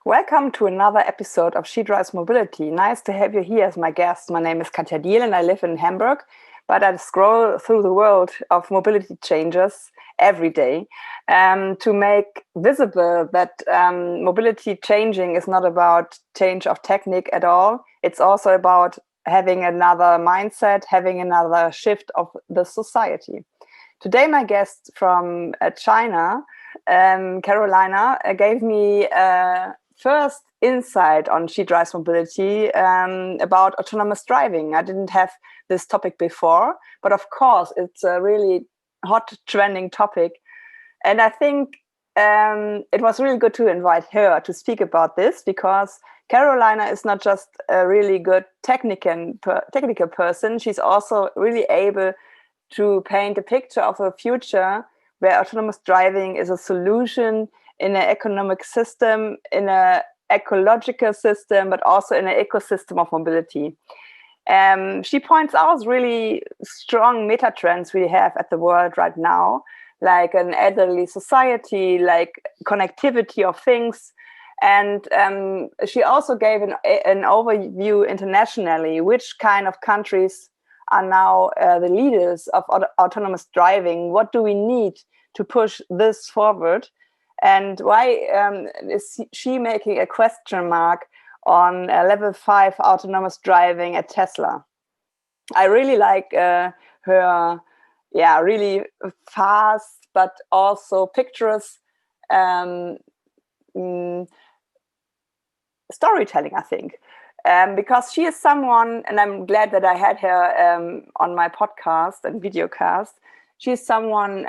Welcome to another episode of She Drives Mobility. Nice to have you here as my guest. My name is Katja Diel and I live in Hamburg, but I scroll through the world of mobility changes every day to make visible that mobility changing is not about change of technique at all. It's also about having another mindset, having another shift of the society. Today, my guest from China, Carolina, gave me first insight on She Drives Mobility about autonomous driving. I didn't have this topic before, but of course, it's a really hot trending topic. And I think it was really good to invite her to speak about this because Carolina is not just a really good technical person. She's also really able to paint a picture of a future where autonomous driving is a solution in an economic system, in an ecological system, but also in an ecosystem of mobility. She points out really strong meta trends we have at the world right now, like an elderly society, like connectivity of things. And she also gave an overview internationally, which kind of countries are now the leaders of autonomous driving. What do we need to push this forward? And why is she making a question mark on level 5 autonomous driving at Tesla? I really like her, really fast, but also pictures storytelling, I think. Because she is someone, and I'm glad that I had her on my podcast and videocast. She's someone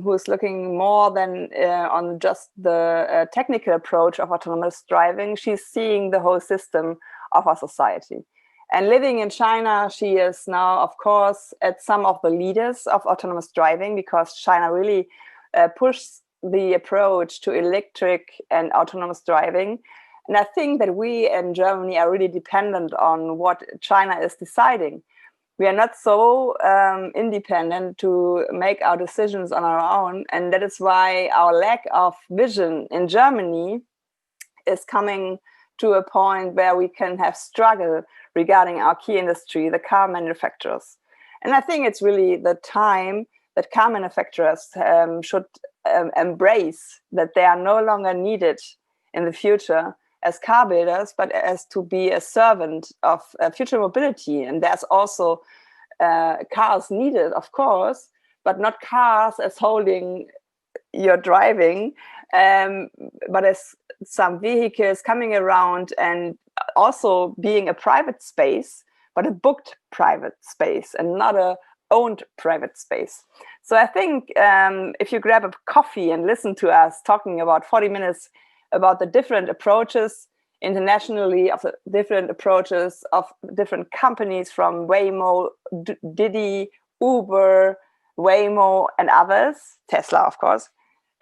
who is looking more than on just the technical approach of autonomous driving. She's seeing the whole system of our society. And living in China, she is now, of course, at some of the leaders of autonomous driving because China really pushed the approach to electric and autonomous driving. And I think that we in Germany are really dependent on what China is deciding. We are not so independent to make our decisions on our own. And that is why our lack of vision in Germany is coming to a point where we can have struggle regarding our key industry, the car manufacturers. And I think it's really the time that car manufacturers should embrace that they are no longer needed in the future as car builders, but as to be a servant of future mobility. And there's also cars needed, of course, but not cars as holding your driving, but as some vehicles coming around and also being a private space, but a booked private space and not a owned private space. So I think if you grab a coffee and listen to us talking about 40 minutes about the different approaches internationally, of the different approaches of different companies from Waymo, Didi, Uber, Waymo, and others, Tesla, of course,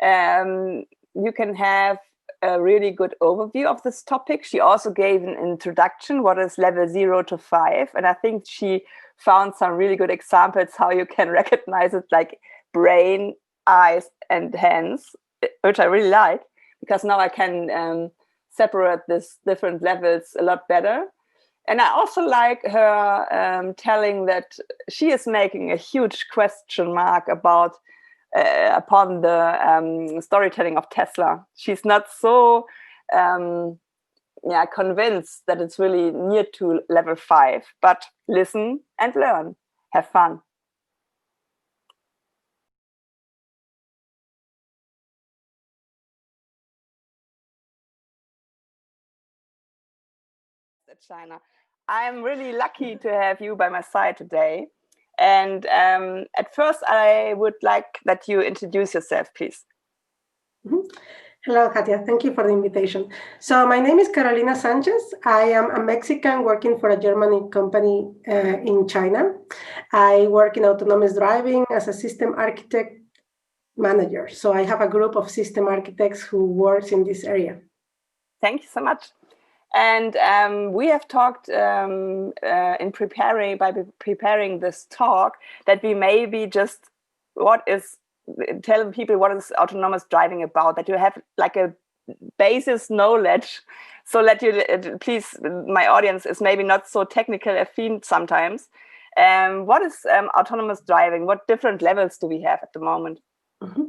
you can have a really good overview of this topic. She also gave an introduction, what is level 0 to 5. And I think she found some really good examples how you can recognize it, like brain, eyes, and hands, which I really like, because now I can separate these different levels a lot better. And I also like her telling that she is making a huge question mark about upon the storytelling of Tesla. She's not so convinced that it's really near to level 5, but listen and learn. Have fun. China. I'm really lucky to have you by my side today. And at first, I would like that you introduce yourself, please. Mm-hmm. Hello, Katia. Thank you for the invitation. So my name is Carolina Sanchez. I am a Mexican working for a German company in China. I work in autonomous driving as a system architect manager. So I have a group of system architects who works in this area. Thank you so much. And we have talked by preparing this talk that we maybe just tell people what is autonomous driving about, that you have like a basis knowledge. So let you please, my audience is maybe not so technical affine sometimes. What is autonomous driving? What different levels do we have at the moment? Mm-hmm.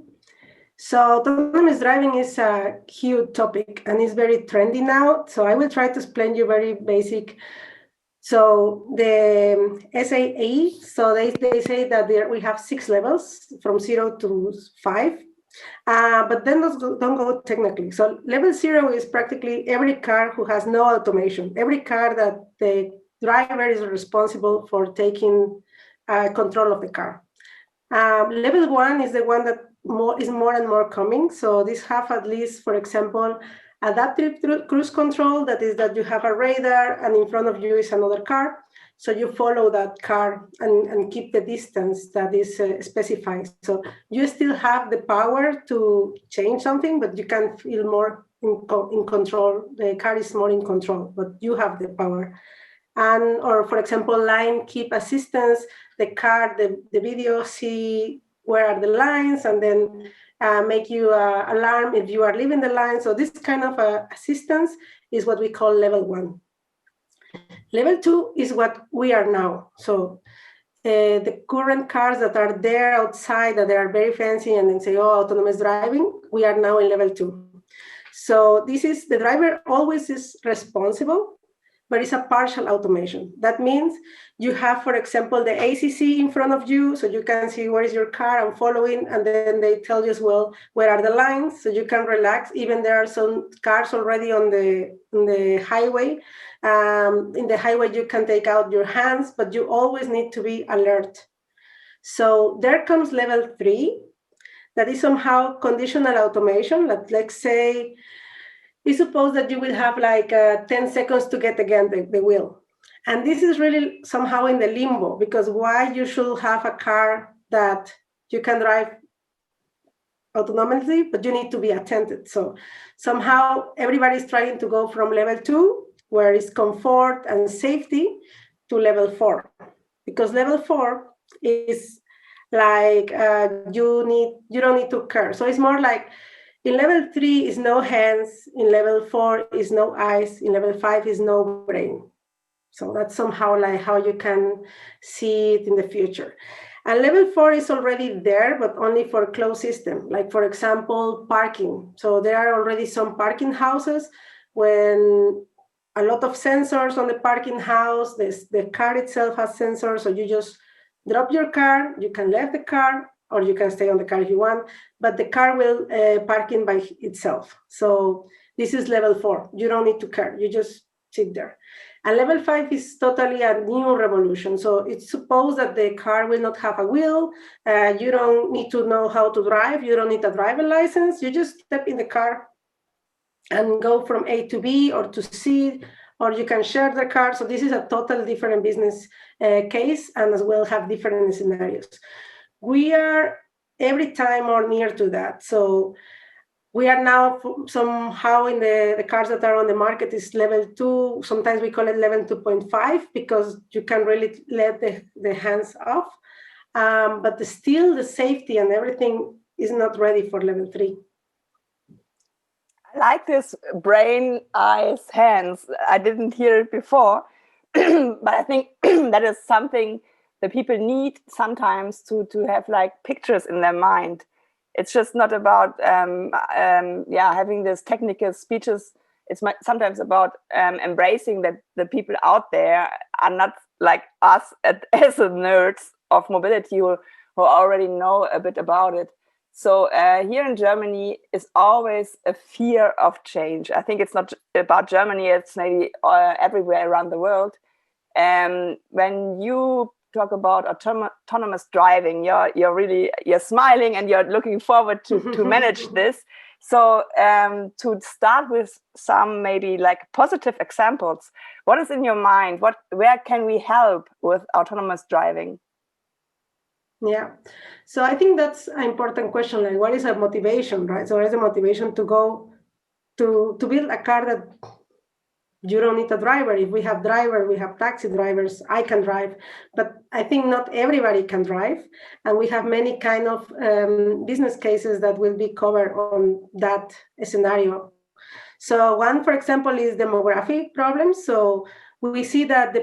So autonomous driving is a huge topic and is very trendy now. So I will try to explain you very basic. So the SAE, so they say that we have 6 levels from 0 to 5. But then don't go technically. So level 0 is practically every car who has no automation, every car that the driver is responsible for taking control of the car. Level 1 is the one that is more and more coming. So these have at least, for example, adaptive cruise control. That is that you have a radar and in front of you is another car. So you follow that car and keep the distance that is specified. So you still have the power to change something, but you can feel more in control. The car is more in control, but you have the power. And, or for example, line keep assistance, the car, the video see where are the lines and then make you alarm if you are leaving the line. So this kind of assistance is what we call level 1. Level 2 is what we are now. So the current cars that are there outside that they are very fancy and then say, oh, autonomous driving, we are now in level 2. So this is the driver always is responsible, but it's a partial automation. That means you have, for example, the ACC in front of you, so you can see where is your car and following, and then they tell you as well, where are the lines, so you can relax. Even there are some cars already on the highway. In the highway, you can take out your hands, but you always need to be alert. So there comes level 3, that is somehow conditional automation. Let's say, we suppose that you will have like 10 seconds to get again the wheel. And this is really somehow in the limbo, because why you should have a car that you can drive autonomously, but you need to be attended. So somehow everybody's trying to go from level 2, where it's comfort and safety, to level 4. Because level 4 is like you don't need to care. So it's more like, in level 3 is no hands, in level 4 is no eyes, in level 5 is no brain. So that's somehow like how you can see it in the future. And level 4 is already there, but only for closed system. Like, for example, parking. So there are already some parking houses when a lot of sensors on the parking house, the car itself has sensors, so you just drop your car, you can leave the car, or you can stay on the car if you want, but the car will park in by itself. So this is level 4. You don't need to care. You just sit there. And level 5 is totally a new revolution. So it's supposed that the car will not have a wheel. You don't need to know how to drive. You don't need a driving license. You just step in the car and go from A to B or to C, or you can share the car. So this is a totally different business case, and as well have different scenarios. We are every time more near to that. So we are now somehow in the cars that are on the market is level 2. Sometimes we call it level 2.5 because you can really let the hands off. But still the safety and everything is not ready for level 3. I like this brain, eyes, hands. I didn't hear it before, but I think that is something that people need sometimes to have like pictures in their mind. It's just not about having these technical speeches. It's sometimes about embracing that the people out there are not like us as nerds of mobility who already know a bit about it. So here in Germany is always a fear of change. I think it's not about Germany, it's maybe everywhere around the world. When you talk about autonomous driving, you're smiling and you're looking forward to manage this. So to start with some maybe like positive examples, what is in your mind? Where can we help with autonomous driving? Yeah, so I think that's an important question. Like, what is a motivation, right? So, what is the motivation to go to build a car that you don't need a driver? If we have drivers, we have taxi drivers. I can drive, but I think not everybody can drive, and we have many kind of business cases that will be covered on that scenario So one, for example, is demographic problems. So we see that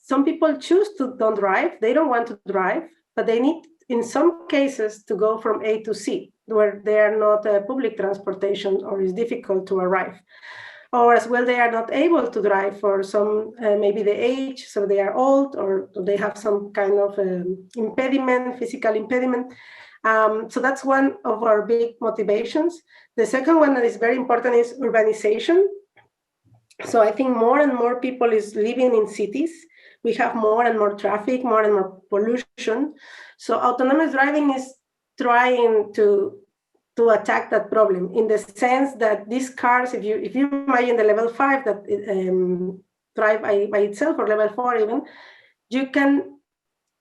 some people choose to don't drive. They don't want to drive, but they need, in some cases, to go from A to C, where they are not public transportation or is difficult to arrive. Or as well, they are not able to drive for some, maybe the age, so they are old, or they have some kind of impediment, physical impediment. So that's one of our big motivations. The second one that is very important is urbanization. So I think more and more people is living in cities. We have more and more traffic, more and more pollution. So autonomous driving is trying to attack that problem, in the sense that these cars, if you imagine the level 5 that drive by itself, or level 4 even, you can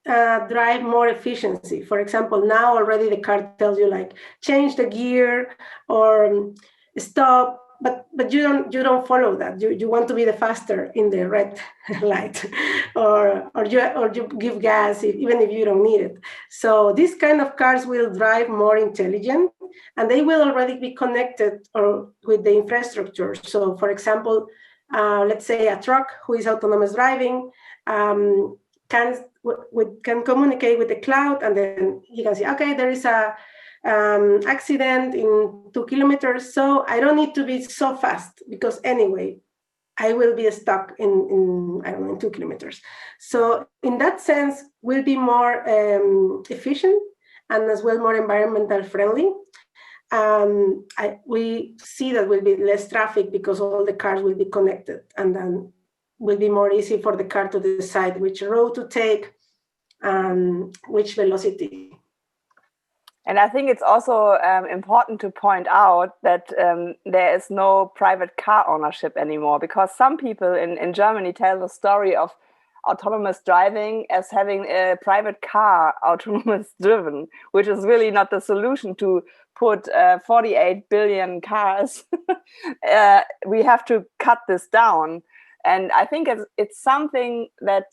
drive more efficiency. For example, now already the car tells you, like, change the gear or stop, but you don't follow that. You want to be the faster in the red light, or you give gas even if you don't need it. So these kind of cars will drive more intelligent, and they will already be connected or with the infrastructure. So, for example, let's say a truck who is autonomous driving can communicate with the cloud, and then he can say, okay, there is a accident in 2 kilometers, so I don't need to be so fast, because anyway, I will be stuck in I don't know, in 2 kilometers. So in that sense, we'll be more efficient, and as well more environmental friendly. We see that will be less traffic because all the cars will be connected, and then will be more easy for the car to decide which road to take and which velocity. And I think it's also important to point out that there is no private car ownership anymore, because some people in Germany tell the story of autonomous driving as having a private car autonomous driven, which is really not the solution to put 48 billion cars. We have to cut this down. And I think it's something that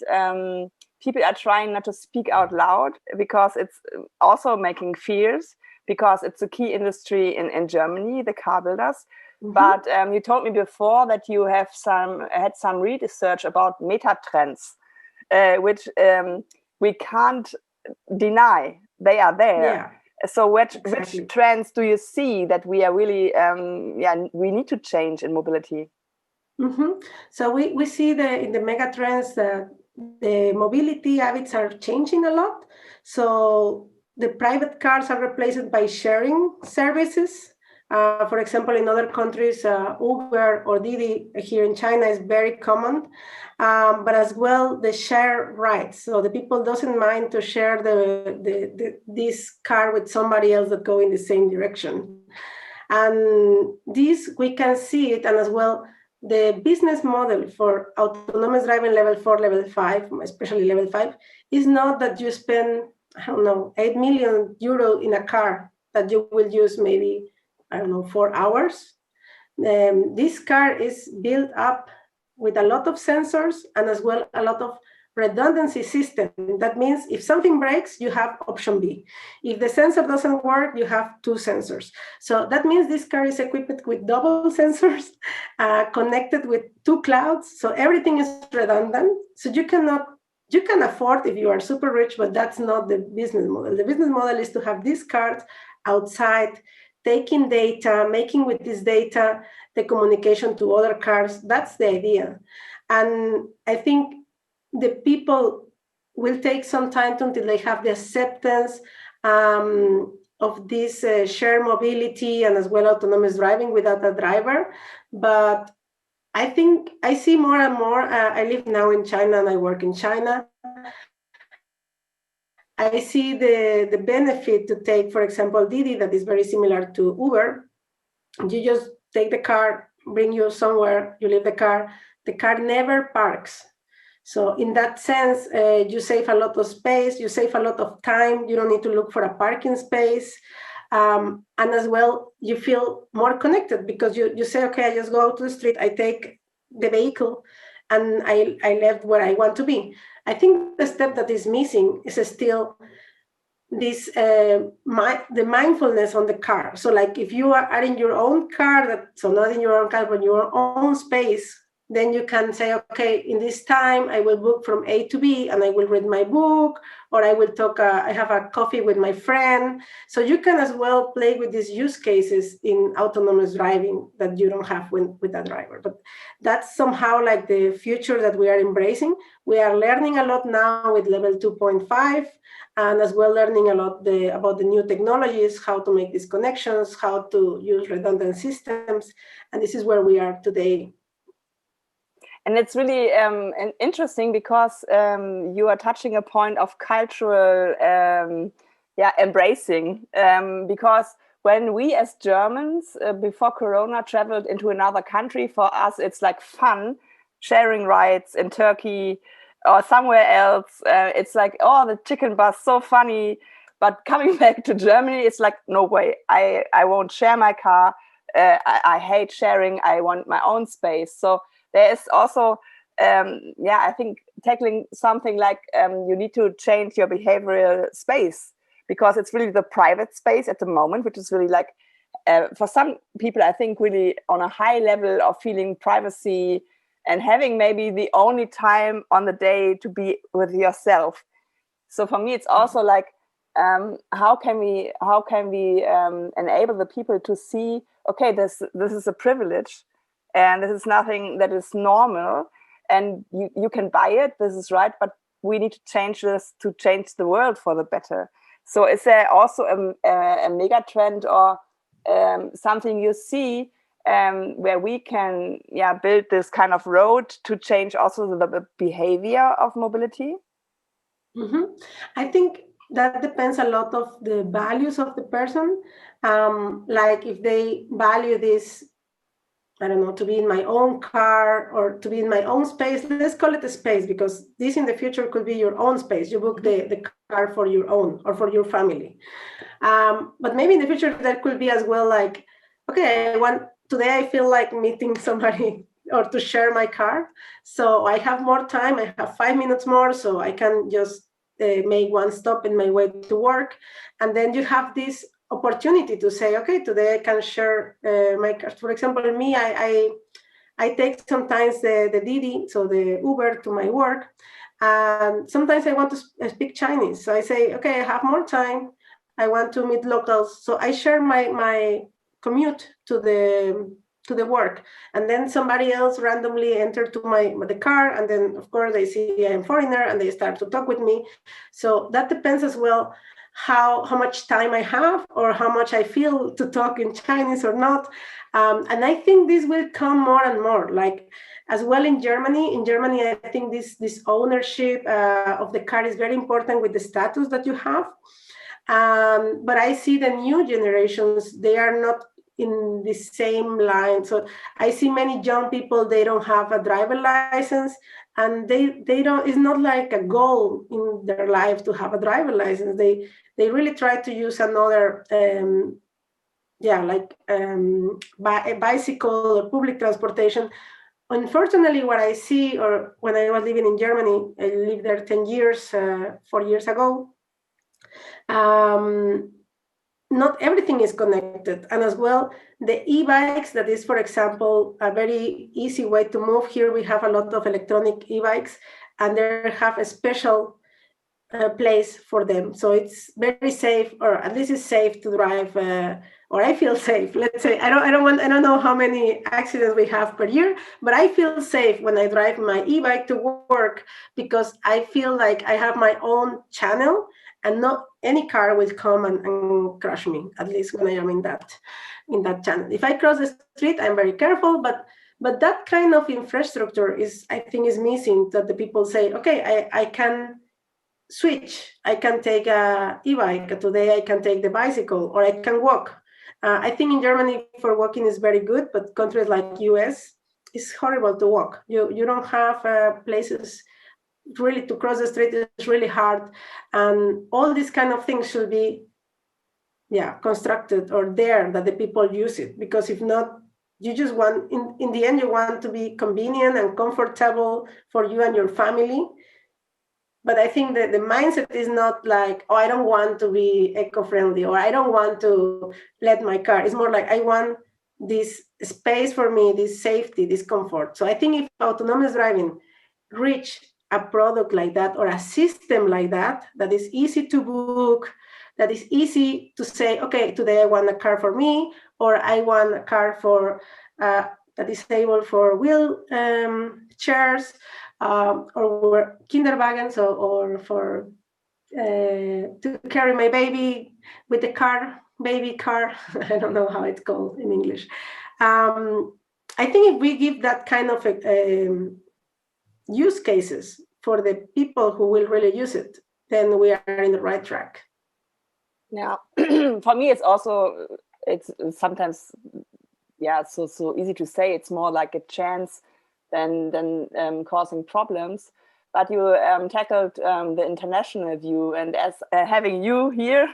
people are trying not to speak out loud, because it's also making fears, because it's a key industry in Germany, the car builders. Mm-hmm. But you told me before that you have had some research about meta trends, which we can't deny. They are there. Yeah. So which trends do you see that we are really, we need to change in mobility? Mm-hmm. So we see in the mega trends that the mobility habits are changing a lot. So the private cars are replaced by sharing services. For example, in other countries, Uber or Didi here in China is very common. But as well, the share rides. So the people doesn't mind to share this car with somebody else that go in the same direction. And this, we can see it, and as well, the business model for autonomous driving level 4, level 5, especially level 5, is not that you spend, I don't know, 8 million euro in a car that you will use maybe, I don't know, 4 hours. This car is built up with a lot of sensors, and as well a lot of redundancy system. That means if something breaks, you have option B. If the sensor doesn't work, you have 2 sensors. So that means this car is equipped with double sensors, connected with 2 clouds. So everything is redundant. So you can afford if you are super rich, but that's not the business model. The business model is to have these cars outside, taking data, making with this data the communication to other cars. That's the idea. And I think the people will take some time until they have the acceptance of this shared mobility, and as well autonomous driving without a driver. But I think I see more and more. I live now in China and I work in China. I see the benefit to take, for example, Didi, that is very similar to Uber. You just take the car, bring you somewhere, you leave the car never parks. So in that sense, you save a lot of space, you save a lot of time, you don't need to look for a parking space. And as well, you feel more connected, because you say, okay, I just go to the street, I take the vehicle, and I left where I want to be. I think the step that is missing is still this the mindfulness on the car. So like if you are in your own car, so not in your own car, but your own space, then you can say, okay, in this time I will book from A to B and I will read my book, or I will talk, I have a coffee with my friend. So you can as well play with these use cases in autonomous driving that you don't have with a driver. But that's somehow like the future that we are embracing. We are learning a lot now with level 2.5, and as well learning a lot about the new technologies, how to make these connections, how to use redundant systems. And this is where we are today. And it's really interesting because you are touching a point of cultural embracing. Because when we as Germans, before Corona, traveled into another country, for us, it's like fun, sharing rides in Turkey or somewhere else. It's like, oh, the chicken bus, so funny. But coming back to Germany, it's like, no way, I won't share my car. I hate sharing. I want my own space. So there is also, I think tackling something like you need to change your behavioral space, because it's really the private space at the moment, which is really like, for some people, I think really on a high level of feeling privacy and having maybe the only time on the day to be with yourself. So for me, it's also like, how can we enable the people to see, okay, this is a privilege, and this is nothing that is normal, and you can buy it, this is right, but we need to change this to change the world for the better. So is there also a mega trend or something you see where we can build this kind of road to change also the behavior of mobility? Mm-hmm. I think that depends a lot of the values of the person. Like if they value this, I don't know, to be in my own car or to be in my own space. Let's call it a space, because this in the future could be your own space. You book the car for your own or for your family. But maybe in the future that could be as well like, okay, today I feel like meeting somebody or to share my car. So I have more time. I have 5 minutes more, so I can just make one stop in my way to work. And then you have this opportunity to say, okay, today I can share my car. For example, me, I take sometimes the Didi, so the Uber, to my work. And sometimes I want to speak Chinese. So I say, okay, I have more time. I want to meet locals. So I share my commute to the work. And then somebody else randomly enter to the car. And then, of course, they see I'm a foreigner and they start to talk with me. So that depends as well how much time I have or how much I feel to talk in Chinese or not. And I think this will come more and more. Like as well in Germany. In Germany, I think this ownership of the car is very important with the status that you have. But I see the new generations, they are not in the same line. So I see many young people, they don't have a driver license, and they don't, it's not like a goal in their life to have a driver license. They really try to use another a bicycle or public transportation. Unfortunately, what I see, or when I was living in Germany, I lived there 10 years, 4 years ago, not everything is connected. And as well, the e-bikes, that is, for example, a very easy way to move. Here we have a lot of electronic e-bikes, and they have a special place for them. So it's very safe, or at least it's safe to drive, or I feel safe. Let's say, I don't know how many accidents we have per year, but I feel safe when I drive my e-bike to work, because I feel like I have my own channel, and not any car will come and crush me, at least when I am in that channel. If I cross the street, I'm very careful, but that kind of infrastructure I think is missing, that the people say, okay, I can switch. I can take a e-bike. Today I can take the bicycle, or I can walk. I think in Germany for walking is very good, but countries like US, it's horrible to walk. You don't have places really to cross the street. Is really hard, and all these kind of things should be constructed or there, that the people use it. Because if not, you just want, in the end, you want to be convenient and comfortable for you and your family. But I think that the mindset is not like, oh, I don't want to be eco-friendly, or I don't want to let my car. It's more like, I want this space for me, this safety, this comfort. So I think if autonomous driving reach a product like that, or a system like that, that is easy to book, that is easy to say, okay, today I want a car for me, or I want a car for that is able for wheelchairs, or kinderwagens, or for to carry my baby with the car, baby car. I don't know how it's called in English. I think if we give that kind of use cases for the people who will really use it, then we are in the right track. Yeah, for me, it's sometimes, yeah, so easy to say. It's more like a chance than causing problems. But you tackled the international view, and as having you here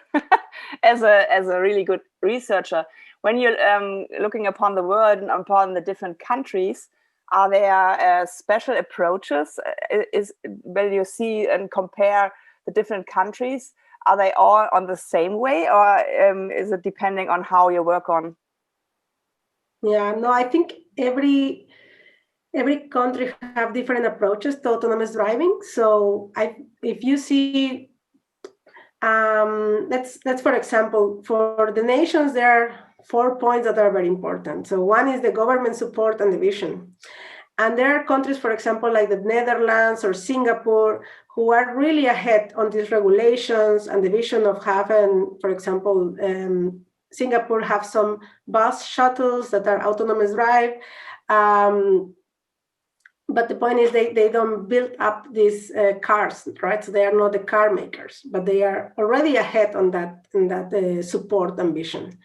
as a really good researcher, when you're looking upon the world and upon the different countries, are there special approaches? Will you see and compare the different countries? Are they all on the same way, or is it depending on how you work on? Yeah, no, I think every country have different approaches to autonomous driving. So if you see, let's for example, for the nations, there are 4 points that are very important. So one is the government support and the vision. And there are countries, for example, like the Netherlands or Singapore, who are really ahead on these regulations and the vision of having, for example, Singapore have some bus shuttles that are autonomous drive. But the point is they don't build up these cars, right? So they are not the car makers, but they are already ahead on that support ambition.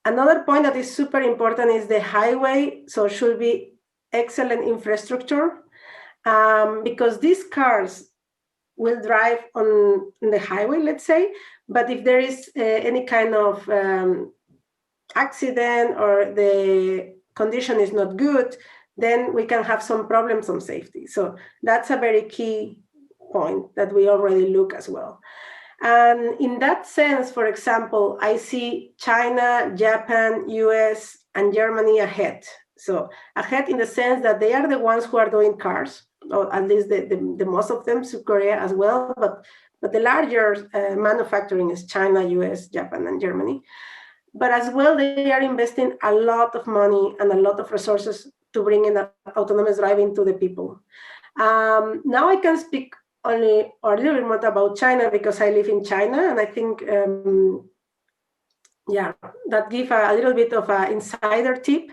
Another point that is super important is the highway. So it should be excellent infrastructure, because these cars will drive on the highway, let's say, but if there is any kind of accident or the condition is not good, then we can have some problems on safety. So that's a very key point that we already look as well. And in that sense, for example, I see China, Japan, US, and Germany ahead. So ahead in the sense that they are the ones who are doing cars, or at least the most of them, South Korea as well, but the larger manufacturing is China, US, Japan, and Germany. But as well, they are investing a lot of money and a lot of resources to bring in autonomous driving to the people. Now I can speak only or a little bit more about China because I live in China, and I think, that gives a little bit of an insider tip.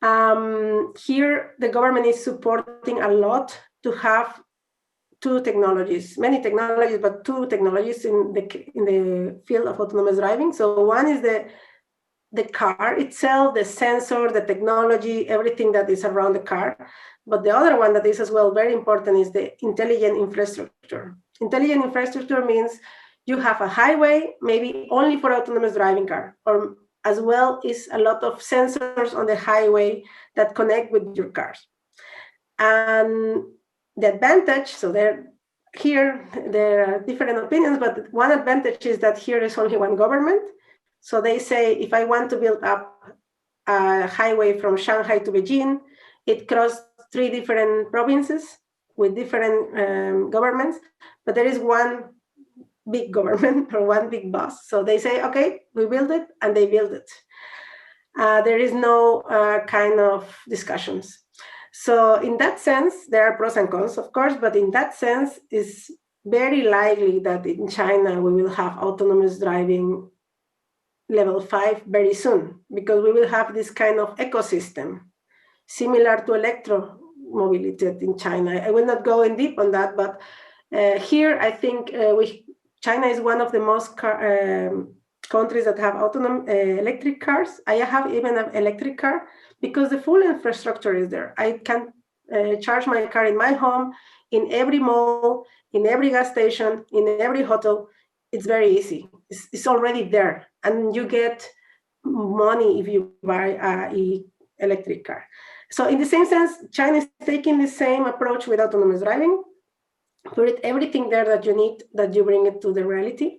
Here, the government is supporting a lot to have many technologies, but two technologies in the field of autonomous driving. So one is the car itself, the sensor, the technology, everything that is around the car. But the other one that is as well very important is the intelligent infrastructure. Intelligent infrastructure means you have a highway, maybe only for autonomous driving car, or as well is a lot of sensors on the highway that connect with your cars. And the advantage, so there are different opinions, but one advantage is that here is only one government. So they say, if I want to build up a highway from Shanghai to Beijing, it crosses 3 different provinces with different governments, but there is one big government or one big boss. So they say, okay, we build it, and they build it. There is no kind of discussions. So in that sense, there are pros and cons, of course, but in that sense, it's very likely that in China, we will have autonomous driving level 5 very soon, because we will have this kind of ecosystem similar to electromobility in China. I will not go in deep on that, but here I think China is one of the most countries that have autonomous electric cars. I have even an electric car because the full infrastructure is there. I can charge my car in my home, in every mall, in every gas station, in every hotel. It's very easy. It's already there, and you get money if you buy an electric car. So in the same sense, China is taking the same approach with autonomous driving. put everything there that you need, that you bring it to the reality.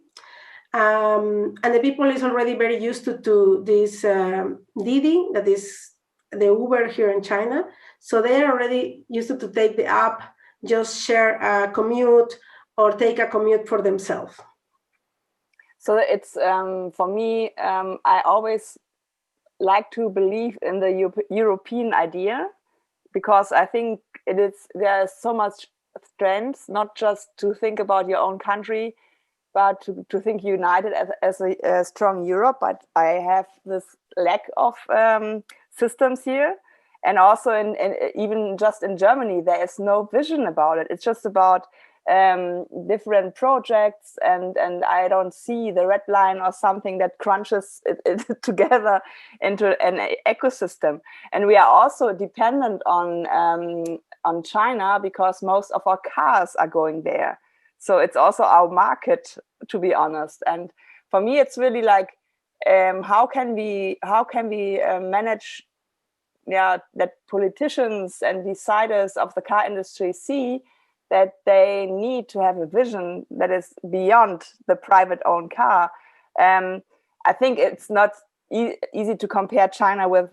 And the people is already very used to this Didi, that is the Uber here in China. So they are already used to take the app, just share a commute or take a commute for themselves. So it's for me, I always like to believe in the European idea, because I think there is so much strength, not just to think about your own country, but to think united as a strong Europe. But I have this lack of systems here. And also even just in Germany, there is no vision about it. It's just about different projects, and I don't see the red line or something that crunches it together into an ecosystem. And we are also dependent on China, because most of our cars are going there. So it's also our market, to be honest. And for me, it's really like, how can we manage, that politicians and deciders of the car industry see that they need to have a vision that is beyond the private owned car. I think it's not easy to compare China with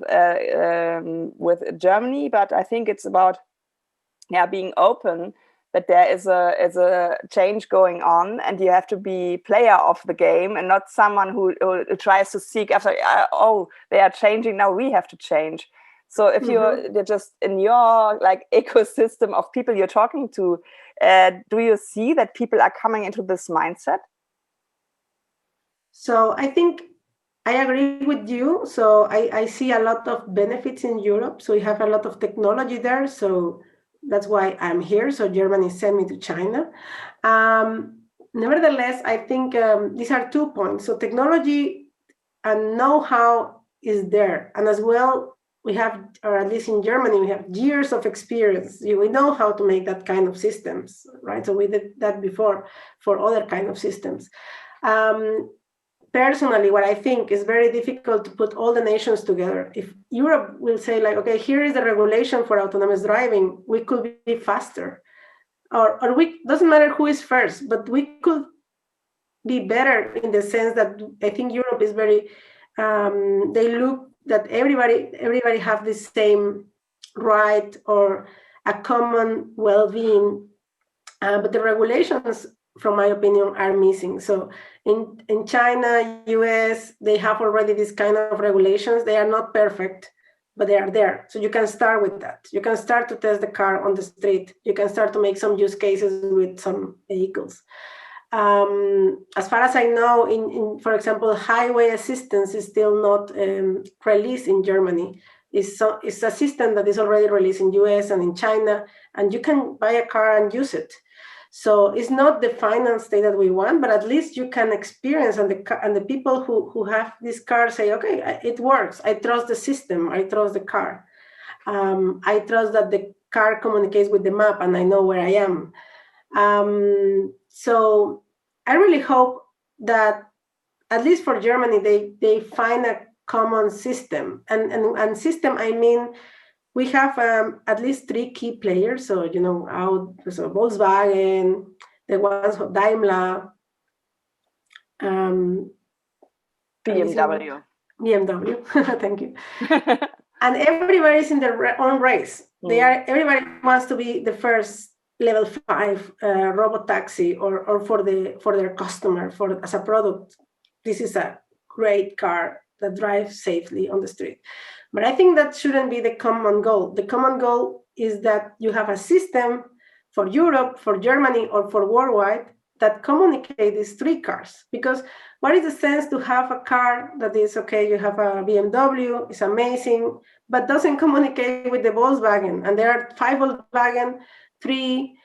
Germany, but I think it's about being open, that there is a change going on, and you have to be player of the game and not someone who tries to seek after, they are changing, now we have to change. So if you're just in your like ecosystem of people you're talking to, do you see that people are coming into this mindset? So I think I agree with you. So I see a lot of benefits in Europe. So we have a lot of technology there. So that's why I'm here. So Germany sent me to China. Nevertheless, I think these are 2 points. So technology and know-how is there. And as well, we have, or at least in Germany, we have years of experience. We know how to make that kind of systems, right? So we did that before for other kind of systems. Personally, what I think is very difficult to put all the nations together. If Europe will say like, okay, here is the regulation for autonomous driving, we could be faster. Or we, doesn't matter who is first, but we could be better in the sense that I think Europe is very, they look that everybody have the same right or a common well-being, but the regulations, from my opinion, are missing. So in China, US, they have already this kind of regulations. They are not perfect, but they are there. So you can start with that. You can start to test the car on the street. You can start to make some use cases with some vehicles. As far as I know, in for example, highway assistance is still not released in Germany. It's a system that is already released in US and in China, and you can buy a car and use it. So it's not the final state that we want, but at least you can experience, and the people who have this car say, okay, it works. I trust the system. I trust the car. I trust that the car communicates with the map and I know where I am. So I really hope that at least for Germany, they find a common system. And system, I mean, we have at least 3 key players. So, so Volkswagen, the ones for Daimler, BMW. Thank you. And everybody's in their own race. Everybody wants to be the first level 5 robot taxi, or for their customer, as a product. This is a great car that drives safely on the street. But I think that shouldn't be the common goal. The common goal is that you have a system for Europe, for Germany, or for worldwide that communicate these 3 cars. Because what is the sense to have a car that is, okay, you have a BMW, it's amazing, but doesn't communicate with the Volkswagen. And there are 5 Volkswagen, 3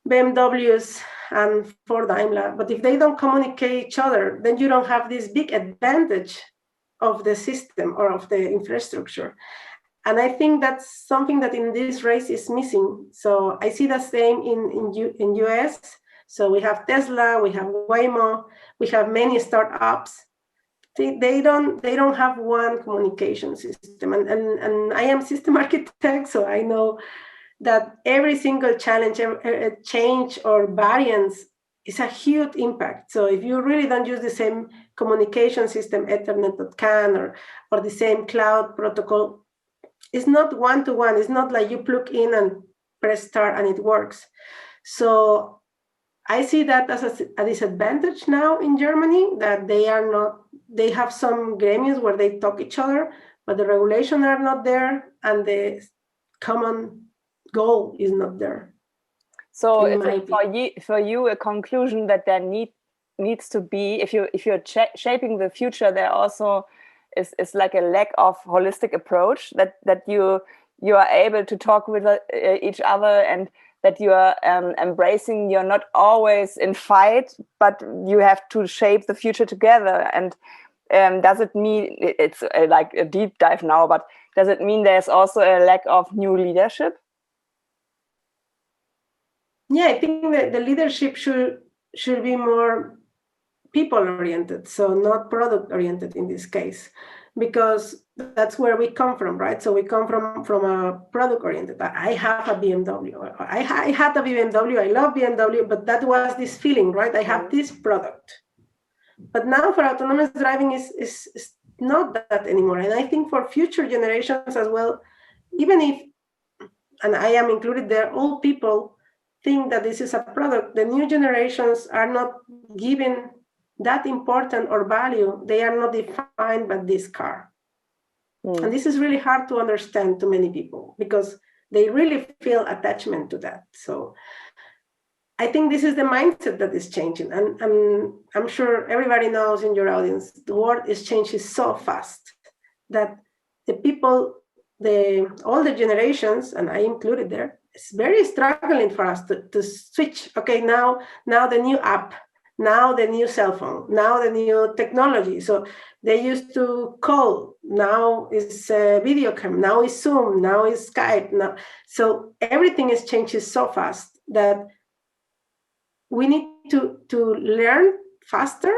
BMWs, and 4 Daimler. But if they don't communicate each other, then you don't have this big advantage of the system or of the infrastructure. And I think that's something that in this race is missing. So I see the same in US. So we have Tesla, we have Waymo, we have many startups. They don't have one communication system. And I am system architect, so I know that every single challenge, change or variance is a huge impact. So if you really don't use the same communication system, Ethernet.CAN, or the same cloud protocol, it's not one-to-one. It's not like you plug in and press start and it works. So I see that as a disadvantage now in Germany, that they have some gremiums where they talk each other, but the regulations are not there and the common goal is not there. So is it for you a conclusion that there needs to be, if you're shaping the future, there also is like a lack of holistic approach, that you are able to talk with each other, and that you are embracing, you're not always in fight, but you have to shape the future together. And does it mean, it's like a deep dive now, but does it mean there's also a lack of new leadership? Yeah, I think that the leadership should be more people-oriented, so not product-oriented in this case, because that's where we come from, right? So we come from a product-oriented. I have a BMW. I had a BMW. I love BMW, but that was this feeling, right? I have this product. But now for autonomous driving is not that anymore. And I think for future generations as well, even if, and I am included there, all people think that this is a product, the new generations are not given that important or value. They are not defined by this car. And this is really hard to understand to many people because they really feel attachment to that. So I think this is the mindset that is changing. And I'm sure everybody knows in your audience, the world is changing so fast that the people, all the generations, and I included there, it's very struggling for us to switch. Okay, now the new app, now the new cell phone, now the new technology. So they used to call, now is video cam, now is Zoom, now is Skype. Now, so everything is changing so fast that we need to learn faster.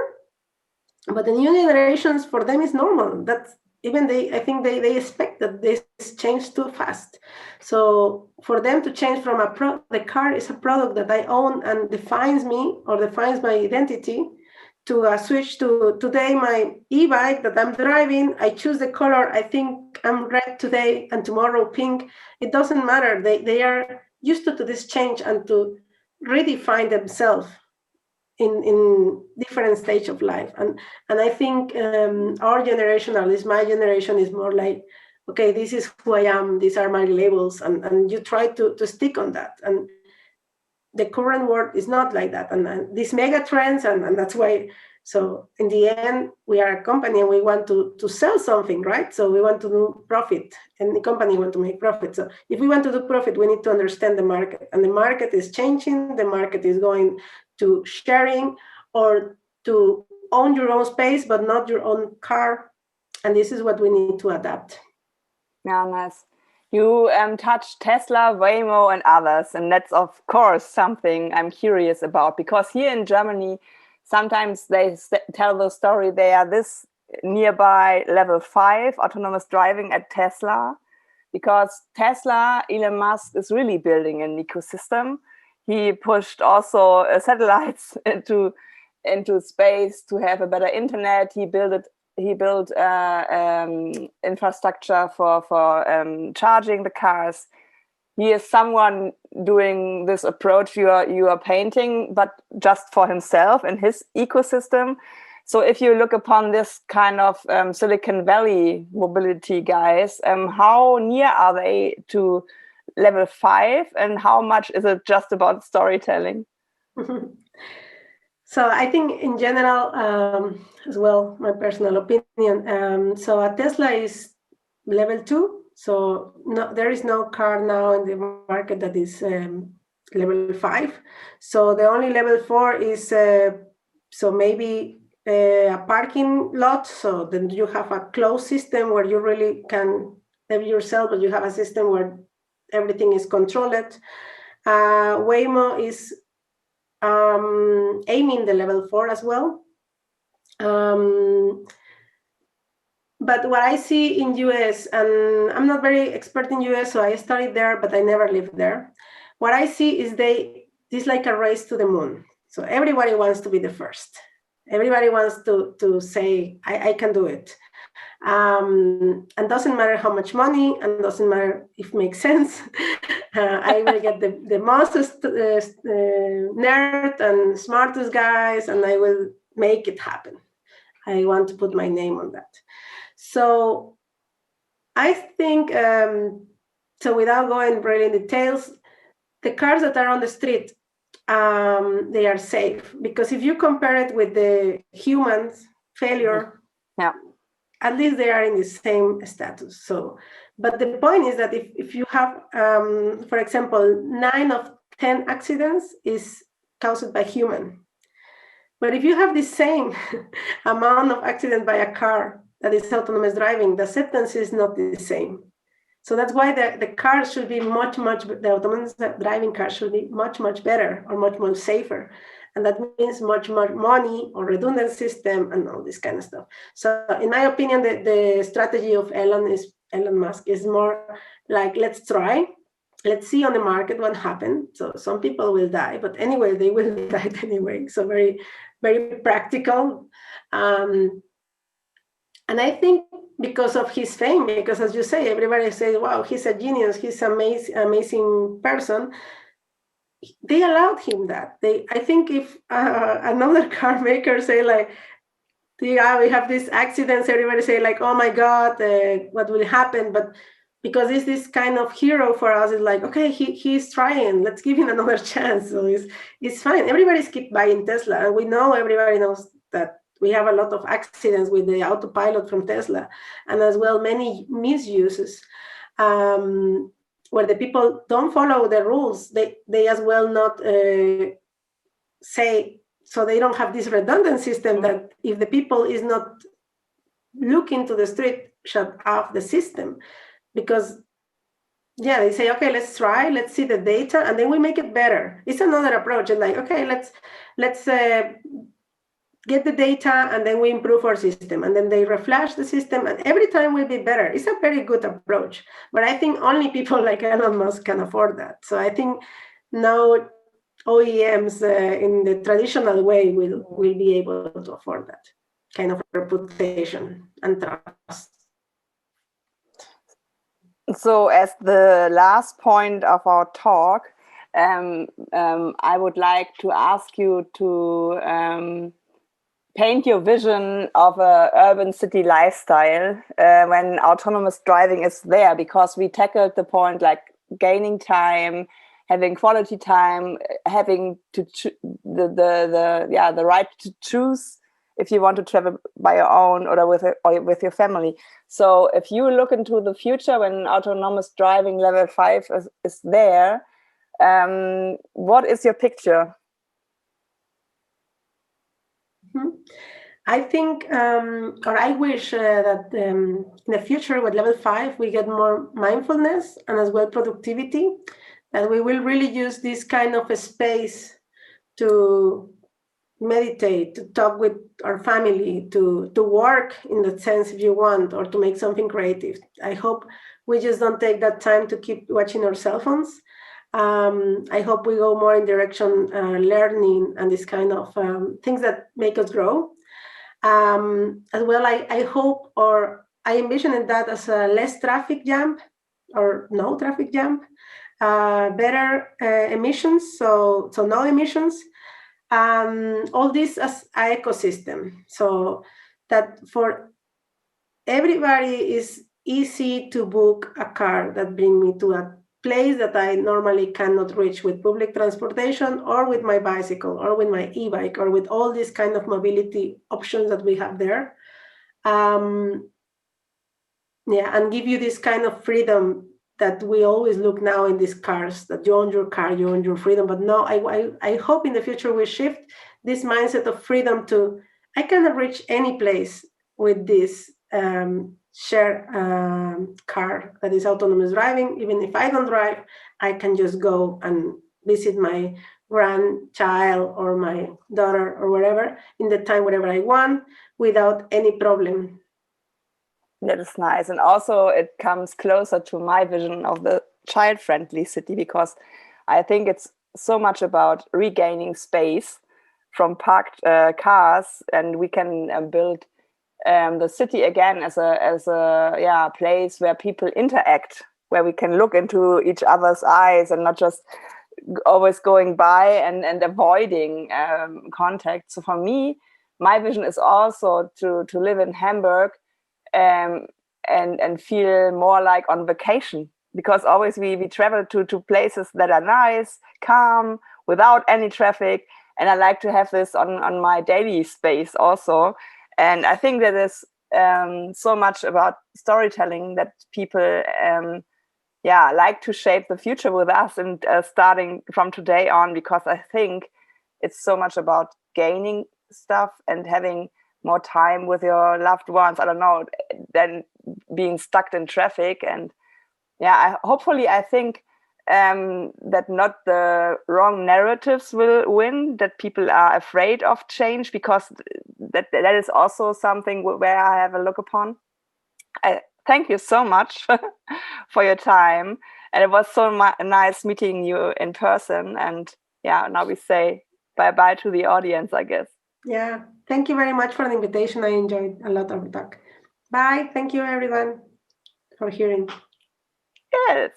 But the new generations, for them, is normal. That's even I think they expect that this change too fast. So for them to change from the car is a product that I own and defines me or defines my identity, to a switch to today my e-bike that I'm driving. I choose the color. I think I'm red today and tomorrow pink. It doesn't matter. They are used to this change and to redefine themselves in different stage of life. And I think our generation, or at least my generation, is more like, okay, this is who I am, these are my labels, and you try to stick on that. And the current world is not like that. And these mega trends, and that's why, so in the end, we are a company and we want to sell something, right? So we want to do profit, and the company want to make profit. So if we want to do profit, we need to understand the market, and the market is changing. The market is going to sharing or to own your own space, but not your own car. And this is what we need to adapt. Yeah, nice. You touched Tesla, Waymo, and others. And that's, of course, something I'm curious about, because here in Germany, sometimes they tell the story they are this nearby level 5 autonomous driving at Tesla, because Tesla, Elon Musk, is really building an ecosystem. He pushed also satellites into space to have a better internet. He built infrastructure for charging the cars. He is someone doing this approach you are painting, but just for himself and his ecosystem. So if you look upon this kind of Silicon Valley mobility guys, how near are they to level 5, and how much is it just about storytelling? So I think in general, as well, my personal opinion, so a Tesla is level 2. So there is no car now in the market that is level 5. So the only level 4 is, so maybe a parking lot. So then you have a closed system where you really can live yourself, but you have a system where everything is controlled. Waymo is aiming the level 4 as well. But what I see in US, and I'm not very expert in US, so I studied there, but I never lived there. What I see is it's like a race to the moon. So everybody wants to be the first. Everybody wants to say, I can do it. And doesn't matter how much money, and doesn't matter if it makes sense. I will get the most nerd and smartest guys, and I will make it happen. I want to put my name on that. So I think, so without going really in details, the cars that are on the street, they are safe, because if you compare it with the humans failure, yeah, at least they are in the same status. So, but the point is that if you have, for example, 9 of 10 accidents is caused by human. But if you have the same amount of accidents by a car that is autonomous driving, the acceptance is not the same. So that's why the car should be the autonomous driving car should be much better, or much more safer. And that means much more money or redundant system and all this kind of stuff. So in my opinion, the strategy of Elon Musk is more like, let's try. Let's see on the market what happens. So some people will die, but anyway, they will die anyway. So very, very practical. And I think because of his fame, because as you say, everybody says, wow, he's a genius, he's an amazing person. They allowed him that. I think if another car maker say like, yeah, we have these accidents, everybody say like, oh my God, what will happen? But because it's this kind of hero for us, it's like, okay, he's trying, let's give him another chance. So it's fine. Everybody's keep buying Tesla. And we know, everybody knows that we have a lot of accidents with the autopilot from Tesla, and as well many misuses, where the people don't follow the rules. They as well not say, so they don't have this redundant system that if the people is not looking to the street, shut off the system. Because they say, okay, let's try, let's see the data, and then we make it better. It's another approach. It's like, okay, let's get the data, and then we improve our system, and then they reflash the system, and every time will be better. It's a very good approach, but I think only people like Elon Musk can afford that. So I think now OEMs in the traditional way will be able to afford that kind of reputation and trust. So as the last point of our talk, I would like to ask you to paint your vision of a urban city lifestyle when autonomous driving is there, because we tackled the point like gaining time, having quality time, having to the right to choose if you want to travel by your own or with your family. So if you look into the future when autonomous driving level 5 is there, what is your picture? I think, or I wish that in the future with level 5, we get more mindfulness and as well productivity, that we will really use this kind of a space to meditate, to talk with our family, to work in that sense if you want, or to make something creative. I hope we just don't take that time to keep watching our cell phones. I hope we go more in direction learning and this kind of things that make us grow. As well, I hope, or I envision that as a less traffic jam or no traffic jam, better emissions, so no emissions, all this as an ecosystem, so that for everybody is easy to book a car that bring me to a place that I normally cannot reach with public transportation or with my bicycle or with my e-bike or with all these kind of mobility options that we have there. And give you this kind of freedom that we always look now in these cars, that you own your car, you own your freedom. But no, I hope in the future we shift this mindset of freedom to, I cannot reach any place with this share car that is autonomous driving. Even if I don't drive, I can just go and visit my grandchild or my daughter or whatever in the time wherever I want without any problem. That is nice. And also it comes closer to my vision of the child-friendly city, because I think it's so much about regaining space from parked cars, and we can build the city again as a place where people interact, where we can look into each other's eyes and not just always going by and avoiding contact. So for me, my vision is also to live in Hamburg um, and feel more like on vacation, because always we travel to places that are nice, calm, without any traffic, and I like to have this on my daily space also. And I think that is so much about storytelling that people like to shape the future with us, and starting from today on, because I think it's so much about gaining stuff and having more time with your loved ones, I don't know, than being stuck in traffic. And hopefully I think that not the wrong narratives will win, that people are afraid of change, because that is also something where I have a look upon. I thank you so much for your time, and it was so nice meeting you in person. And now we say bye bye to the audience, I guess. Yeah, thank you very much for the invitation. I enjoyed a lot of the talk. Bye. Thank you, everyone, for hearing. Yes.